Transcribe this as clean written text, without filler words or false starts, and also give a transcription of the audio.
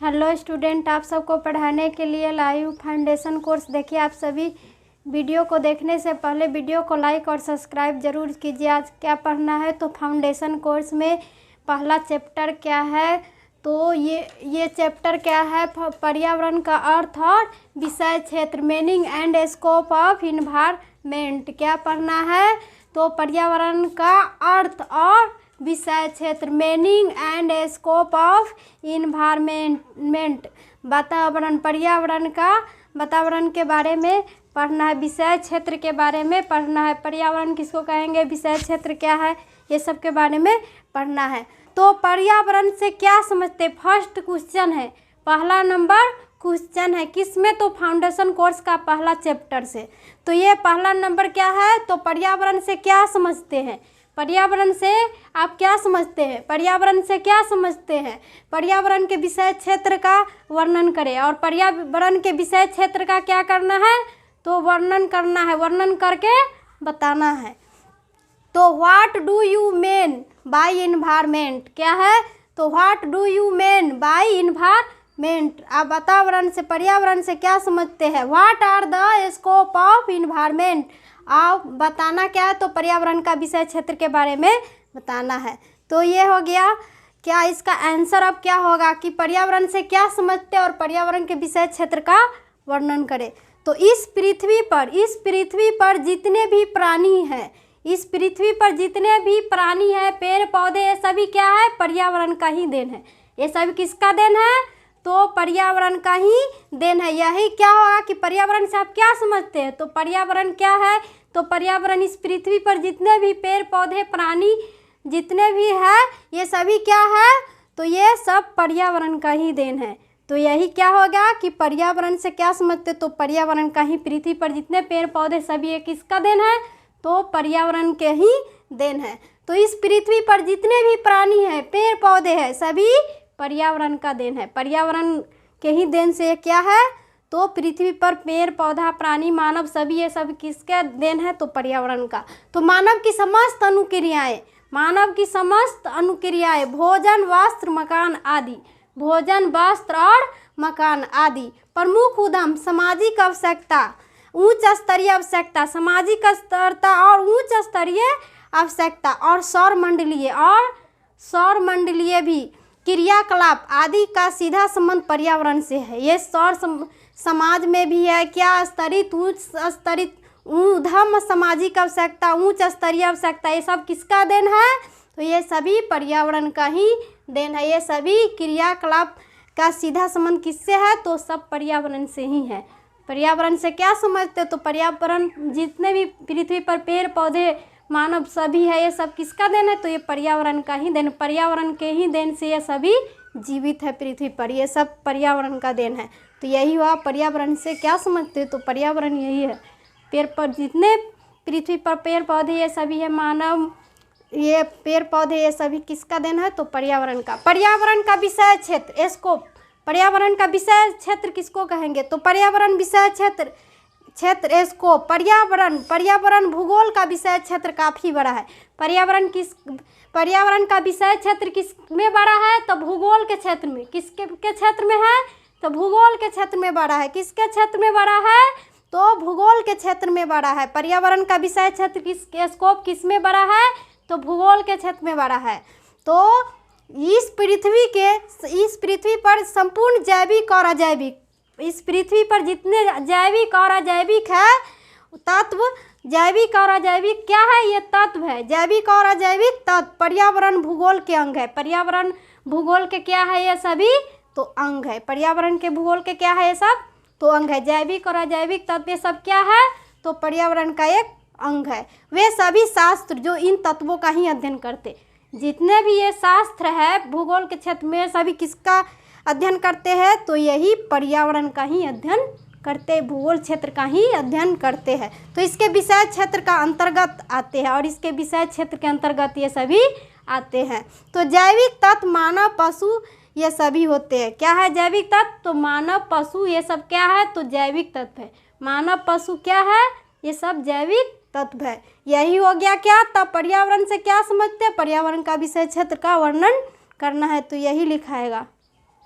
Hello student, आप सबको पढ़ाने के लिए लाइव फाउंडेशन कोर्स। देखिए, आप सभी वीडियो को देखने से पहले वीडियो को लाइक और सब्सक्राइब जरूर कीजिए। आज क्या पढ़ना है तो फाउंडेशन कोर्स में पहला चैप्टर क्या है, तो ये चैप्टर क्या है, पर्यावरण का अर्थ और विषय क्षेत्र, meaning and scope of environment. क्या पढ़ना है तो पर्यावरण का अर्थ और विषय क्षेत्र, meaning and scope of environment, वातावरण, वातावरण के बारे में पढ़ना है। विषय क्षेत्र के बारे में पढ़ना है। पर्यावरण किसको कहेंगे, विषय क्षेत्र क्या है, ये सब के बारे में पढ़ना है। तो पर्यावरण से क्या समझते, फर्स्ट क्वेश्चन है, पहला नंबर क्वेश्चन है किसमें, तो फाउंडेशन कोर्स का पहला चैप्टर से। तो ये पहला नंबर क्या है, तो पर्यावरण से क्या समझते हैं, पर्यावरण से आप क्या समझते हैं, पर्यावरण से क्या समझते हैं, पर्यावरण के विषय क्षेत्र का वर्णन करें। और पर्यावरण के विषय क्षेत्र का क्या करना है, तो वर्णन करना है, वर्णन करके बताना है। तो what do you mean by environment, क्या है, तो what do you mean by environment, आप वातावरण से, पर्यावरण से क्या समझते हैं। What are the scope of environment, आप बताना क्या है, तो पर्यावरण का विषय क्षेत्र के बारे में बताना है। तो ये हो गया। क्या इसका आंसर अब क्या होगा कि पर्यावरण से क्या समझते हैं और पर्यावरण के विषय क्षेत्र का वर्णन करें। तो इस पृथ्वी पर जितने भी प्राणी हैं, इस पृथ्वी पर जितने भी प्राणी हैं, पेड़ पौधे, ये सभी क्या है, पर्यावरण का ही देन है। ये सभी किसका देन है, तो पर्यावरण का ही देन है। यही क्या होगा कि पर्यावरण से आप क्या समझते हैं, तो पर्यावरण क्या है, तो पर्यावरण इस पृथ्वी पर जितने भी पेड़ पौधे प्राणी जितने भी है, ये सभी क्या है, तो ये सब पर्यावरण का ही देन है। तो यही क्या होगा कि पर्यावरण से क्या समझते, तो पर्यावरण का ही, पृथ्वी पर जितने पेड़ पौधे सभी ये किसका देन है, तो पर्यावरण के ही देन है। तो इस पृथ्वी पर जितने भी प्राणी हैं, पेड़ पौधे हैं, सभी पर्यावरण का देन है। पर्यावरण के ही देन से क्या है, तो पृथ्वी पर पेड़ पौधा प्राणी मानव सभी ये सब किसके देन है, तो पर्यावरण का। तो मानव की समस्त अनुक्रियाएं, भोजन वस्त्र मकान आदि, भोजन वस्त्र और मकान आदि, प्रमुख उद्यम, सामाजिक आवश्यकता, उच्च स्तरीय आवश्यकता, सामाजिक स्तरता और उच्च स्तरीय आवश्यकता, और सौर मंडलीय भी क्रियाकलाप आदि का सीधा संबंध पर्यावरण से है। ये सौर समाज में भी है क्या, स्तरित, उच्च स्तरित, ऊर्ध्व सामाजिक आवश्यकता, उच्च स्तरीय आवश्यकता, ये सब किसका देन है, तो ये सभी पर्यावरण का ही देन है। ये सभी क्रियाकलाप का सीधा संबंध किससे है, तो सब पर्यावरण से ही है। पर्यावरण से क्या समझते, तो पर्यावरण जितने भी पृथ्वी पर पेड़ पौधे मानव सभी है, ये सब किसका देन है, तो ये पर्यावरण का ही देन, पर्यावरण के ही देन से ये सभी जीवित है पृथ्वी पर, ये सब पर्यावरण का देन है। तो यही हुआ, पर्यावरण से क्या समझते, तो पर्यावरण यही है, पेड़ पर जितने पृथ्वी पर पेड़ पौधे ये सभी है, मानव, ये पेड़ पौधे ये सभी किसका देन है, तो पर्यावरण का। पर्यावरण का विषय क्षेत्र, स्कोप, पर्यावरण का विषय क्षेत्र किसको कहेंगे, तो पर्यावरण विषय क्षेत्र स्कोप, पर्यावरण भूगोल का विषय क्षेत्र काफ़ी बड़ा है। पर्यावरण का विषय क्षेत्र किस में बड़ा है, तो भूगोल के क्षेत्र में, किसके के क्षेत्र में है, तो भूगोल के क्षेत्र में बड़ा है। किसके क्षेत्र में बड़ा है, तो भूगोल के क्षेत्र में बड़ा है। पर्यावरण का विषय क्षेत्र स्कोप किस में बड़ा है, तो भूगोल के क्षेत्र में बड़ा है। तो इस पृथ्वी पर संपूर्ण जैविक और अजैविक, इस पृथ्वी पर जितने जैविक और अजैविक है तत्व, जैविक और अजैविक क्या है, ये तत्व है, जैविक और अजैविक तत्व पर्यावरण भूगोल के अंग है। पर्यावरण भूगोल के क्या है, ये सभी तो अंग है। पर्यावरण के भूगोल के क्या है, ये सब तो अंग है। जैविक और अजैविक तत्व ये सब क्या है, तो पर्यावरण का एक अंग है। वे सभी शास्त्र जो इन तत्वों का ही अध्ययन करते, जितने भी ये शास्त्र है भूगोल के क्षेत्र में, सभी किसका अध्ययन करते हैं, तो यही पर्यावरण का ही अध्ययन करते, भूगोल क्षेत्र का ही अध्ययन करते हैं। तो इसके विषय क्षेत्र का अंतर्गत आते हैं, और इसके विषय क्षेत्र के अंतर्गत ये सभी आते हैं। तो जैविक तत्व, मानव, पशु, ये सभी होते हैं। क्या है जैविक तत्व, तो मानव, पशु, ये सब क्या है, तो जैविक तत्व है। मानव, पशु क्या है, ये सब जैविक तत्व है। यही हो गया क्या, तब पर्यावरण से क्या समझते हैं, पर्यावरण का विषय क्षेत्र का वर्णन करना है, तो यही लिखाएगा।